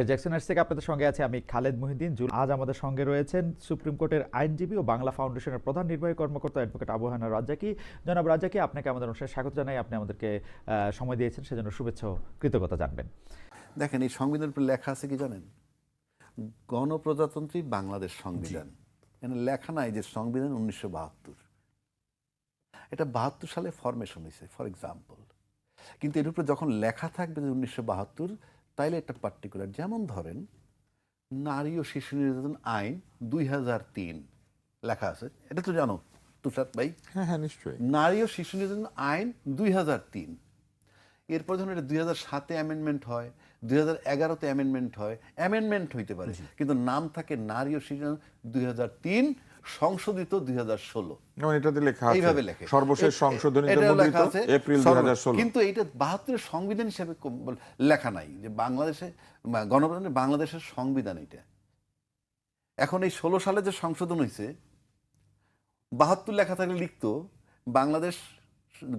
Jackson থেকে আপনাদের সঙ্গে আছে আমি খালেদ মহিউদ্দিন। আজ আমাদের সঙ্গে রয়েছেন সুপ্রিম কোর্টের আইনজীবী ও বাংলা ফাউন্ডেশনের প্রধান নির্বাহী কর্মকর্তা অ্যাডভোকেট আবু হায়ানার রাজ্জাকী। জনাব রাজ্জাকী, আপনাকে আমাদের অনুষ্ঠানে স্বাগত জানাই। আপনি আমাদেরকে সময় দিয়েছেন, সেজন্য শুভেচ্ছা ও কৃতজ্ঞতা জানবেন। দেখেন, এই সংবিধানের উপর লেখা আছে কি জানেন? গণপ্রজাতন্ত্রী বাংলাদেশ সংবিধান। এখানে লেখা নাই যে সংবিধান 1972। এটা 72 সালে ফরমেশন হয়েছে, ফর এক্সাম্পল। কিন্তু এর উপরে যখন লেখা থাকবে যে 1972, তাইলে একটা পার্টিকুলার, যেমন ধরেন নারী ও শিশু নির্যাতন আইন 2003 লেখা আছে। এটা তো জানো তুষার ভাই? হ্যাঁ হ্যাঁ, নিশ্চয়ই। নারী ও শিশু নির্যাতন আইন 2003। এরপর যখন এটা 2007-এ অ্যামেন্ডমেন্ট হয়, 2011-তে অ্যামেন্ডমেন্ট হয়, অ্যামেন্ডমেন্ট হইতে পারে, কিন্তু নাম থাকে নারী ও শিশু 2003 সংশোধিত 2016। এটাতে লেখা আছে এইভাবে লেখে সর্বশেষ সংশোধনী এপ্রিল 2016। কিন্তু এইটা 72-এর সংবিধান হিসেবে লেখা নাই যে বাংলাদেশে গণপ্রজাতন্ত্রী বাংলাদেশের সংবিধান এটা। এখন এই 16 সালে যে সংশোধন হয়েছে, 72 লেখা থাকলে লিখতো বাংলাদেশ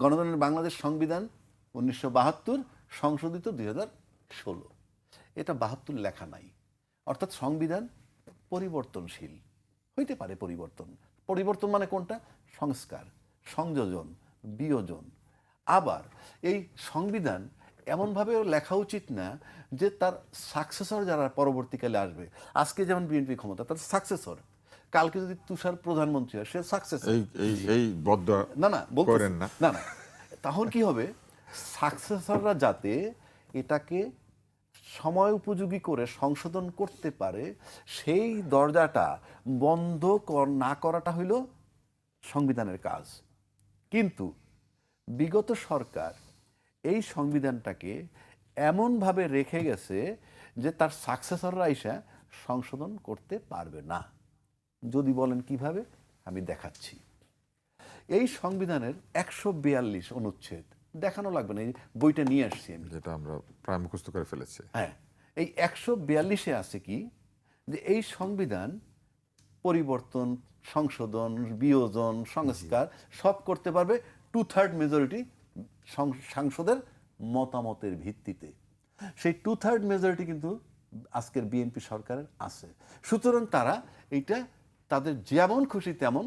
গণতন্ত্রের বাংলাদেশ সংবিধান 1972 সংশোধিত 2016। এটা 72 লেখা নাই। অর্থাৎ সংবিধান পরিবর্তনশীল হইতে পারে। পরিবর্তন মানে কোনটা? সংস্কার, সংযোজন, বিয়োজন। আবার এই সংবিধান এমনভাবেও লেখা উচিত না যে তার সাকসেসর যারা পরবর্তীকালে আসবে, আজকে যেমন বিএনপি ক্ষমতা, তার সাকসেসর কালকে যদি তুষার প্রধানমন্ত্রী হয়, সে সাকসেসর। এই বদ্ধ না বলতেন না, তখন কি হবে? সাকসেসররা যাতে এটাকে সময় উপযোগী করে সংশোধন করতে পারে, সেই দরজাটা বন্ধ না করাটা হইল সংবিধানের কাজ। কিন্তু বিগত সরকার এই সংবিধানটাকে এমনভাবে রেখে গেছে যে তার সাকসেসররা এসে সংশোধন করতে পারবে না। যদি বলেন কিভাবে, আমি দেখাচ্ছি। এই সংবিধানের 142 অনুচ্ছেদ, দেখানো লাগবে না, এই বইটা নিয়ে আসছি আমি, যেটা আমরা প্রায় মুখস্থ করে ফেলেছি। হ্যাঁ, এই 142-এ আছে কি যে এই সংবিধান পরিবর্তন, সংশোধন, বিয়োজন, সংস্কার সব করতে পারবে 2/3 মেজরিটি সাংসদের মতামতের ভিত্তিতে। সেই 2/3 মেজরিটি কিন্তু আজকের বিএনপি সরকারের আছে। সুতরাং তারা এইটা তাদের যেমন খুশি তেমন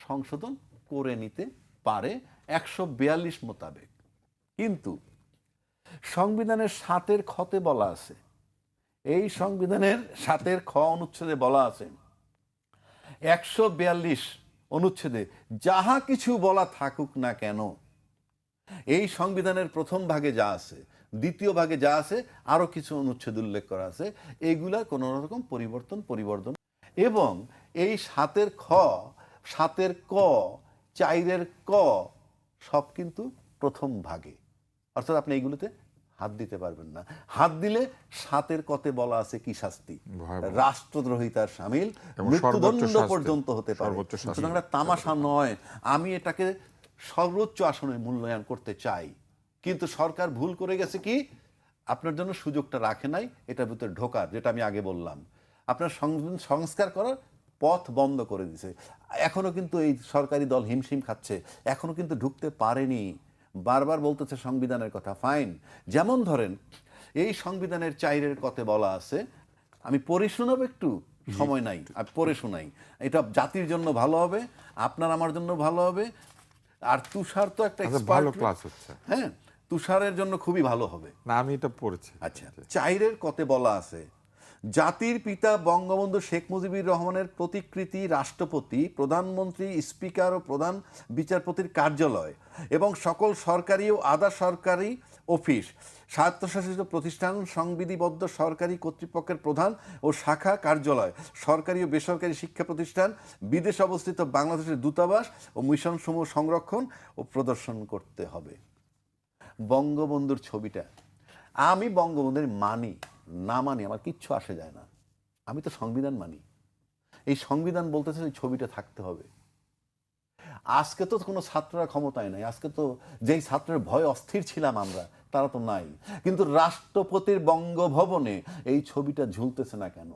সংশোধন করে নিতে পারে 142 মোতাবেক। কিন্তু সংবিধানের 7-এর খতে বলা আছে, এই সংবিধানের 7-এর খ অনুচ্ছেদে বলা আছে, 142 অনুচ্ছেদে যাহা কিছু বলা থাকুক না কেন, এই সংবিধানের প্রথম ভাগে যা আছে, দ্বিতীয় ভাগে যা আছে, আরো কিছু অনুচ্ছেদ উল্লেখ করা আছে, এইগুলা কোনো রকম পরিবর্তন এবং এই 7-এর খ, 7-এর ক, 4-এর ক সব কিন্তু প্রথম ভাগে। অর্থাৎ আপনি এইগুলোতে হাত দিতে পারবেন না। হাত দিলে 7-এর কতে বলা আছে কি শাস্তি? রাষ্ট্রদ্রোহিতার শামিল, মৃত্যুদণ্ড পর্যন্ত হতে পারে। সুতরাং তামাশা নয়। আমি এটাকে সর্বোচ্চ আসনে মূল্যায়ন করতে চাই, কিন্তু সরকার ভুল করে গেছে কি, আপনার জন্য সুযোগটা রাখে নাই এটার ভিতরে ঢোকার, যেটা আমি আগে বললাম। আপনার সংস্কার করার পথ বন্ধ করে দিছে। এখনো কিন্তু এই সরকারি দল হিমশিম খাচ্ছে, এখনো কিন্তু ঢুকতে পারেনি। বারবার বলতেছে সংবিধানের কথা, ফাইন। যেমন ধরেন এই সংবিধানের 4-এর কতে বলা আছে, আমি পড়ে শোনাবো, একটু সময় নাই, আমি পড়ে শোনাই। এটা জাতির জন্য ভালো হবে, আপনার আমার জন্য ভালো হবে। আর তুষার তো একটা ভালো ক্লাস হচ্ছে, হ্যাঁ, তুষারের জন্য খুবই ভালো হবে। না, আমি এটা পড়েছি। আচ্ছা, 4-এর কতে বলা আছে, জাতির পিতা বঙ্গবন্ধু শেখ মুজিবুর রহমানের প্রতিকৃতি, রাষ্ট্রপতি, প্রধানমন্ত্রী, স্পিকার ও প্রধান বিচারপতির কার্যালয় এবং সকল সরকারি ও আধা সরকারি অফিস, স্বায়ত্তশাসিত প্রতিষ্ঠান, সংবিধিবদ্ধ সরকারি কর্তৃপক্ষের প্রধান ও শাখা কার্যালয়, সরকারি ও বেসরকারি শিক্ষা প্রতিষ্ঠান, বিদেশে অবস্থিত বাংলাদেশের দূতাবাস ও মিশনসমূহ সংরক্ষণ ও প্রদর্শন করতে হবে। বঙ্গবন্ধুর ছবিটা, আমি বঙ্গবন্ধুর মানি না মানি আমার কিচ্ছু আসে যায় না, আমি তো সংবিধান মানি। এই সংবিধান বলতেছে এই ছবিটা থাকতে হবে। আজকে তো কোনো ছাত্ররা ক্ষমতায় নাই, আজকে তো যেই ছাত্রের ভয় অস্থির ছিলাম আমরা, তারা তো নাই। কিন্তু রাষ্ট্রপতির বঙ্গভবনে এই ছবিটা ঝুলতেছে না কেন?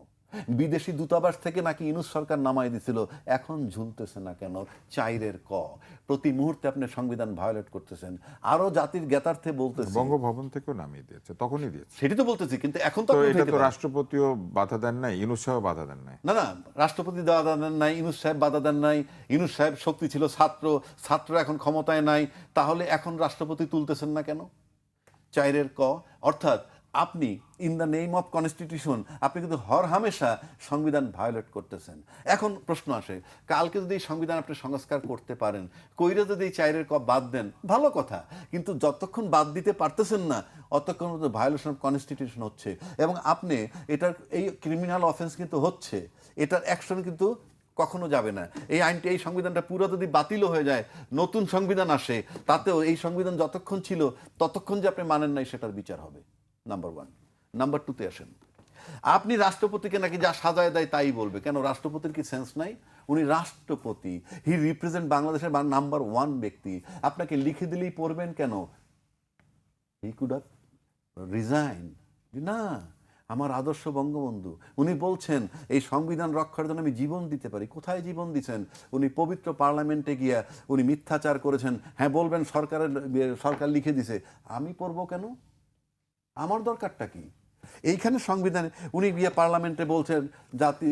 বিদেশি দূতাবাস থেকে নাকি ইউনূস সরকার নামাই দিছিল, এখন ঝুলতেছে না কেন? চাইরের ক। প্রতি মুহূর্তে আপনি সংবিধান ভায়োলেট করতেছেন। আরো জাতির জ্ঞাতার্থে বলতেছি, বঙ্গভবন থেকেও নামিয়ে দিয়েছে, তখনই দিয়েছে। সেটি তো বলতেছি, কিন্তু এখন তো তো আপনি এটা উঠাইতে তো পারেন। রাষ্ট্রপতিও বাধা দেন নাই, ইউনূস সাহেব বাধা দেন নাই। না না, রাষ্ট্রপতি বাধা দেন নাই, ইউনূস সাহেব বাধা দেন নাই। ইউনূস সাহেব শক্তি ছিল ছাত্র এখন ক্ষমতায় নাই, তাহলে এখন রাষ্ট্রপতি তুলতেছেন না কেন? চাইরের ক। অর্থাৎ আপনি in the name of constitution আপনি কিন্তু হর হামেশা সংবিধান ভায়োলেট করতেছেন। এখন প্রশ্ন আসে, কালকে যদি এই সংবিধান আপনি সংস্কার করতে পারেন, কইরে যদি এই চাইরের ক বাদ দেন, ভালো কথা, কিন্তু যতক্ষণ বাদ দিতে পারতেছেন না অতক্ষণ ভায়োলেশন অফ কনস্টিটিউশন হচ্ছে, এবং আপনি এটার এই ক্রিমিনাল অফেন্স কিন্তু হচ্ছে, এটার অ্যাকশন কিন্তু কখনো যাবে না। এই আইনটি, এই সংবিধানটা পুরো যদি বাতিলও হয়ে যায়, নতুন সংবিধান আসে, তাতেও এই সংবিধান যতক্ষণ ছিল ততক্ষণ যে আপনি মানেন নাই সেটার বিচার হবে। Number one. নাম্বার টুতে আসেন, আপনি রাষ্ট্রপতিকে নাকি যা সাজায় দেয় তাই বলবে। কেন? রাষ্ট্রপতির কি সেন্স নাই? উনি রাষ্ট্রপতি, হি রিপ্রেজেন্ট বাংলাদেশের নাম্বার ওয়ান ব্যক্তি। আপনাকে লিখে দিলেই পড়বেন কেন? He could have resign. না, আমার আদর্শ বঙ্গবন্ধু, উনি বলছেন এই সংবিধান রক্ষার জন্য আমি জীবন দিতে পারি। কোথায় জীবন দিচ্ছেন? উনি পবিত্র পার্লামেন্টে গিয়া উনি মিথ্যাচার করেছেন। হ্যাঁ বলবেন সরকার লিখে দিছে, আমি পড়বো কেন? আমার দরকারটা কি? এইখানে সংবিধানে উনি গিয়ে পার্লামেন্টে বলছেন জাতি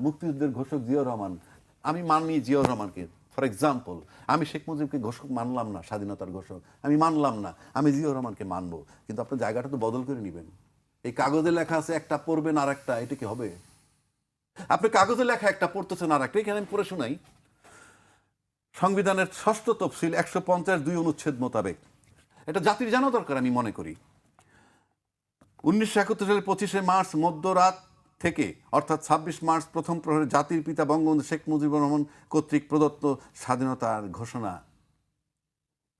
মুক্তিযুদ্ধের ঘোষক জিয়াউর রহমান, আমি মানি জিয়াউর রহমানকে। ফর এক্সাম্পল, আমি শেখ মুজিবকে ঘোষক মানলাম না, স্বাধীনতার ঘোষক আমি মানলাম না, আমি জিয়াউর রহমানকে মানবো। কিন্তু আপনার জায়গাটা তো বদল করে নেবেন। এই কাগজে লেখা আছে একটা, পড়বেন আর একটা, এটা কি হবে? আপনি কাগজে লেখা একটা, পড়তেছেন আর একটা। এখানে আমি পড়ে শোনাই। সংবিধানের ৬ষ্ঠ তফসিল ১৫০(২) অনুচ্ছেদ মোতাবেক, এটা জাতির জানা দরকার আমি মনে করি, 19৭১ সালের 25শে মার্চ মধ্যরাত থেকে অর্থাৎ 26 মার্চ প্রথম প্রহরে জাতির পিতা বঙ্গবন্ধু শেখ মুজিবুর রহমান কর্তৃক প্রদত্ত স্বাধীনতার ঘোষণা।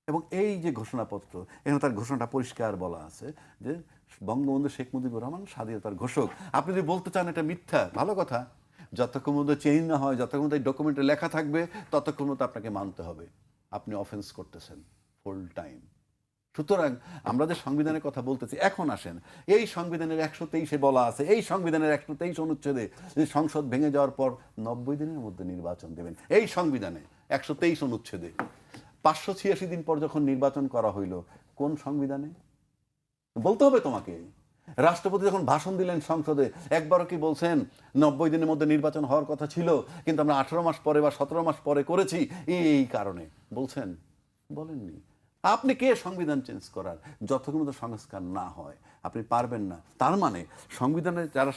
এবং এই যে ঘোষণাপত্র, এখানে তার ঘোষণাটা পরিষ্কার বলা আছে যে বঙ্গবন্ধু শেখ মুজিবুর রহমান স্বাধীনতার ঘোষক। আপনি যদি বলতে চান এটা মিথ্যা, ভালো কথা, যতক্ষণ মধ্যে চেঞ্জ না হয়, যতক্ষণ মধ্যে এই ডকুমেন্টে লেখা থাকবে, ততক্ষণ মধ্যে আপনাকে মানতে হবে আপনি অফেন্স করতেছেন ফুল টাইম। সুতরাং আমরা যে সংবিধানের কথা বলতেছি, এখন আসেন এই সংবিধানের 123-এ বলা আছে, এই সংবিধানের 123 অনুচ্ছেদে যে সংসদ ভেঙে যাওয়ার পর 90 দিনের মধ্যে নির্বাচন দেবেন। এই সংবিধানে 123 অনুচ্ছেদে 586 দিন পর যখন নির্বাচন করা হইল, কোন সংবিধানে? বলতে হবে তোমাকে। রাষ্ট্রপতি যখন ভাষণ দিলেন সংসদে, একবারও কি বলছেন 90 দিনের মধ্যে নির্বাচন হওয়ার কথা ছিল, কিন্তু আমরা 18 মাস পরে বা 17 মাস পরে করেছি এই কারণে? বলছেন? বলেননি। আপনি কে সংবিধান চেঞ্জ করার? যতক্ষণ পর্যন্ত সংস্কার না হয় আপনি পারবেন না। তার মানে সংবিধানে যারা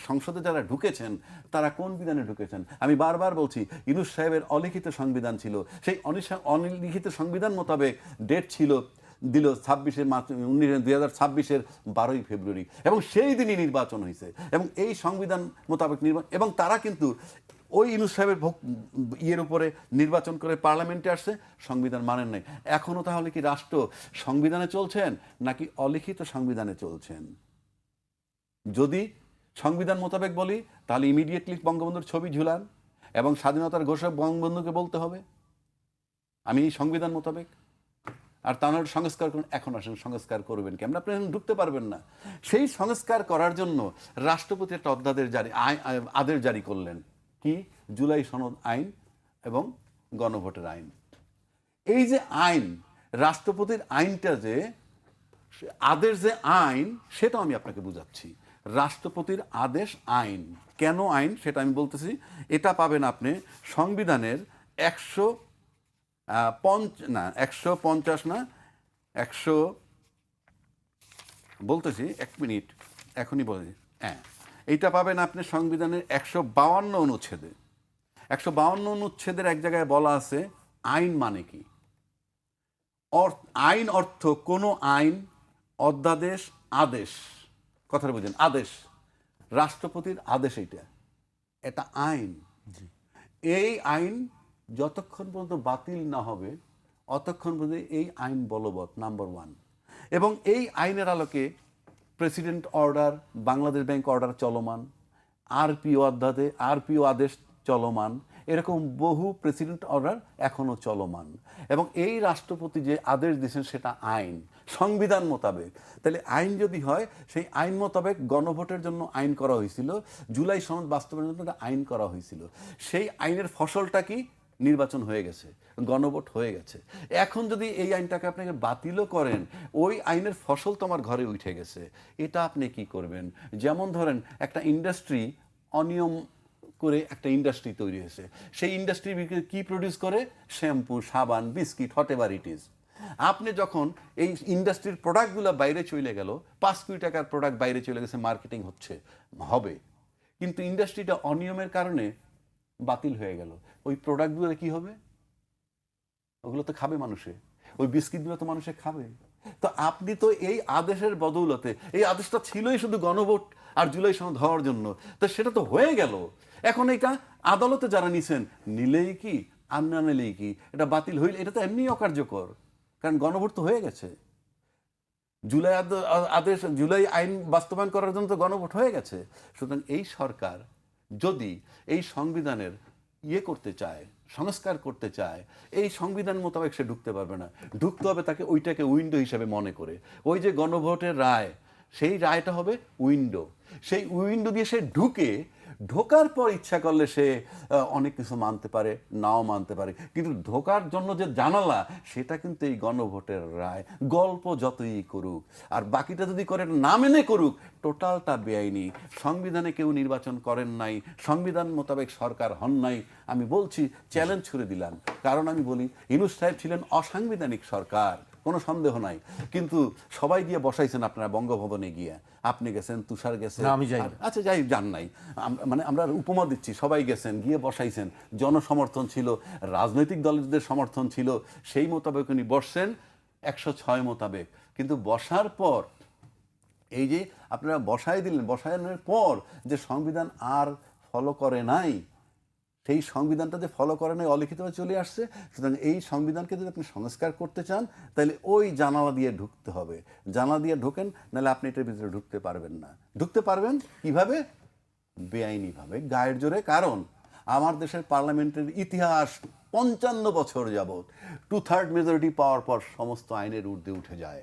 সংসদে যারা ঢুকেছেন, তারা কোন বিধানে ঢুকেছেন? আমি বারবার বলছি, ইউনূস সাহেবের অলিখিত সংবিধান ছিল, সেই অলিখিত সংবিধান মোতাবেক ডেট ছিল, দিল 26শে মার্চ 2026-এর 12ই ফেব্রুয়ারি, এবং সেই দিনই নির্বাচন হয়েছে। এবং এই সংবিধান মোতাবেক এবং তারা কিন্তু ওই ইউনূস সাহেবের ইয়ের উপরে নির্বাচন করে পার্লামেন্টে আসছে, সংবিধান মানেন নাই। এখনো তাহলে কি রাষ্ট্র সংবিধানে চলছেন নাকি অলিখিত সংবিধানে চলছেন? যদি সংবিধান মোতাবেক বলি, তাহলে ইমিডিয়েটলি বঙ্গবন্ধুর ছবি ঝুলান এবং স্বাধীনতার ঘোষক বঙ্গবন্ধুকে বলতে হবে আমি এই সংবিধান মোতাবেক। আর তা নয় সংস্কার করুন। এখন আসেন সংস্কার করবেন কেমন? আপনি ঢুকতে পারবেন না। সেই সংস্কার করার জন্য রাষ্ট্রপতি একটা আদেশ জারি করলেন, কি? জুলাই সনদ আইন এবং গণভোটের আইন। এই যে আইন, রাষ্ট্রপতির আইনটা যে আদেশ, যে আইন, সেটা আমি আপনাকে বুঝাচ্ছি। রাষ্ট্রপতির আদেশ আইন। কেন আইন সেটা আমি বলতেছি। এটা পাবেন আপনি সংবিধানের 150 বলতেছি, এক মিনিট, এখনই বলছি। হ্যাঁ, এইটা পাবেন আপনি সংবিধানের 152 অনুচ্ছেদে। 152 অনুচ্ছেদের এক জায়গায় বলা আছে আইন মানে কি। আইন অর্থ কোনো আইন, অধ্যাদেশ, আদেশ। কথাটা বুঝেন? আদেশ, রাষ্ট্রপতির আদেশ, এটা আইন। এই আইন যতক্ষণ পর্যন্ত বাতিল না হবে অতক্ষণ পর্যন্ত এই আইন বলবৎ, নাম্বার ওয়ান। এবং এই আইনের আলোকে president order, Bangladesh bank order চলমান, আরপিও আদেশ চলমান, এরকম বহু প্রেসিডেন্ট অর্ডার এখনো চলমান। এবং এই রাষ্ট্রপতি যে আদেশ দিয়েছেন সেটা আইন, সংবিধান মোতাবেক। তাহলে আইন যদি হয়, সেই আইন মোতাবেক গণভোটের জন্য আইন করা হয়েছিল, জুলাই সনদ বাস্তবায়নের জন্য একটা আইন করা হয়েছিল। সেই আইনের ফসলটা কি? নির্বাচন হয়ে গেছে, গণভোট হয়ে গেছে। এখন যদি এই আইনটাকে আপনাকে বাতিলও করেন, ওই আইনের ফসল তো আমার ঘরে উঠে গেছে, এটা আপনি কি করবেন? যেমন ধরেন একটা ইন্ডাস্ট্রি অনিয়ম করে একটা ইন্ডাস্ট্রি তৈরি হয়েছে, সেই ইন্ডাস্ট্রি কি প্রডিউস করে? শ্যাম্পু, সাবান, biscuit, what ever it is. আপনি যখন এই ইন্ডাস্ট্রির প্রোডাক্টগুলো বাইরে চলে গেল, 5 কোটি টাকার প্রোডাক্ট বাইরে চলে গেছে, মার্কেটিং হবে, কিন্তু ইন্ডাস্ট্রিটা অনিয়মের কারণে বাতিল হয়ে গেল, ওই প্রোডাক্টগুলো কি হবে? ওগুলো তো খাবে মানুষে, ওই বিস্কিটগুলো তো মানুষে খাবে। তো আপনি তো এই আদেশের বদৌলতে, এই আদেশটা ছিলই শুধু গণভোট আর জুলাই সনদ হওয়ার জন্য, তো সেটা তো হয়ে গেল। এখন এটা আদালতে যারা নিছেন, নিলেই কি আর না নিলেই কি, এটা বাতিল হইলে এটা তো এমনি অকার্যকর, কারণ গণভোট তো হয়ে গেছে। জুলাই আদেশ, জুলাই আইন বাস্তবায়ন করার জন্য তো গণভোট হয়ে গেছে। সুতরাং এই সরকার যদি এই সংবিধানের করতে চায়, সংস্কার করতে চায়, এই সংবিধান মোতাবেক সে ঢুকতে পারবে না। ঢুকতে হবে তাকে ওইটাকে উইন্ডো হিসেবে মনে করে। ওই যে গণভোটের রায়, সেই রায়টা হবে উইন্ডো। সেই উইন্ডো দিয়ে সে ঢোকার পর ইচ্ছা করলে সে অনেক কিছু মানতে পারে, নাও মানতে পারে, কিন্তু ঢোকার জন্য যে জানালা, সেটা কিন্তু এই গণভোটের রায়। গল্প যতই করুক আর বাকিটা যদি করে না মেনে করুক, টোটালটা বেআইনি। সংবিধানে কেউ নির্বাচন করেন নাই, সংবিধান মোতাবেক সরকার হন নাই। আমি বলছি, চ্যালেঞ্জ ছুড়ে দিলাম, কারণ আমি বলি ইউনূস সাহেব ছিলেন অসাংবিধানিক সরকার, কোনো সন্দেহ নাই, কিন্তু সবাই গিয়ে বসাইছেন আপনারা বঙ্গভবনে গিয়ে। আপনি গেছেন, তুষার গেছেন, না, আমি যাইনি। আচ্ছা যাই, যান নাই, মানে আমরা উপমা দিচ্ছি, সবাই গেছেন, গিয়ে বসাইছেন, জনসমর্থন ছিল, রাজনৈতিক দলদের সমর্থন ছিল, সেই মোতাবেক উনি বসছেন 106 মোতাবেক। কিন্তু বসার পর এই যে আপনারা বসাই দিলেন, বসানোর পর যে সংবিধান আর ফলো করে নাই, সেই সংবিধানটা যে ফলো করে নাই, অলিখিতভাবে চলে আসছে। সুতরাং এই সংবিধানকে যদি আপনি সংস্কার করতে চান, তাহলে ওই জানালা দিয়ে ঢুকতে হবে। জানালা দিয়ে ঢোকেন, নাহলে আপনি এটার ভিতরে ঢুকতে পারবেন না। ঢুকতে পারবেন কিভাবে? বেআইনিভাবে, গায়ের জোরে। কারণ আমার দেশের পার্লামেন্টের ইতিহাস 55 বছর যাবৎ 2/3 মেজরিটি পাওয়ার পর সমস্ত আইনের ঊর্ধ্বে উঠে যায়।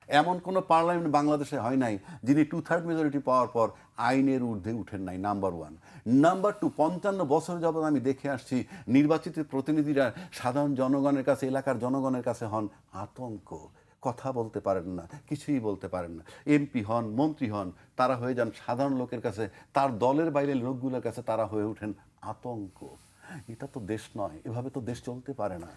এমন কোনো পার্লামেন্ট বাংলাদেশে হয় নাই যিনি 2/3 মেজরিটি পাওয়ার পর আইনের ঊর্ধ্বে উঠেন নাই, নাম্বার 1। নাম্বার 2, 55 বছর যাবৎ আমি দেখে আসছি নির্বাচিত প্রতিনিধিরা সাধারণ জনগণের কাছে, এলাকার জনগণের কাছে হন আতঙ্ক। কথা বলতে পারেন না, কিছুই বলতে পারেন না। এমপি হন, মন্ত্রী হন, তারা হয়ে যান সাধারণ লোকের কাছে, তার দলের বাইরের লোকগুলোর কাছে তারা হয়ে ওঠেন আতঙ্ক। এটা তো দেশ নয়, এভাবে তো দেশ চলতে পারে না।